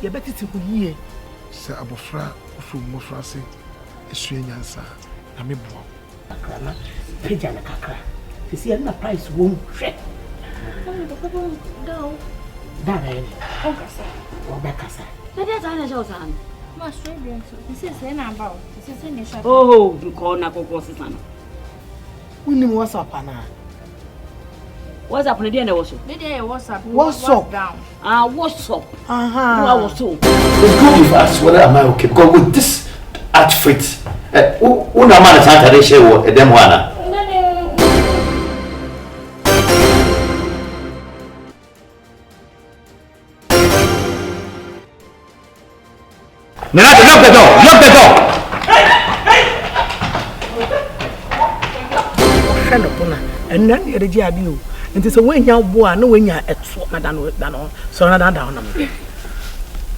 ye beti ti ku yie se abofra ofu mofra se esu enyansa na me bo akra na peja na kakra sisi na price wo hwe Go. Dare Oh, kasa. o be kasa That's all I know, son. My straight drink. This is an about. This is in shop. Oh, you call Nako Sisan. Wini WhatsApp ana. What's up on the end also? The day WhatsApp. WhatsApp down. What's up? Aha. I was so. It's good if ask whether am I okay because with this outfit, una man tanta de shewo edem wana. Nana, lock the door. Lock the door. Friend of Puna, and then you're the GIBU. And it's a way now, boy, no way you're at Madame, so another down.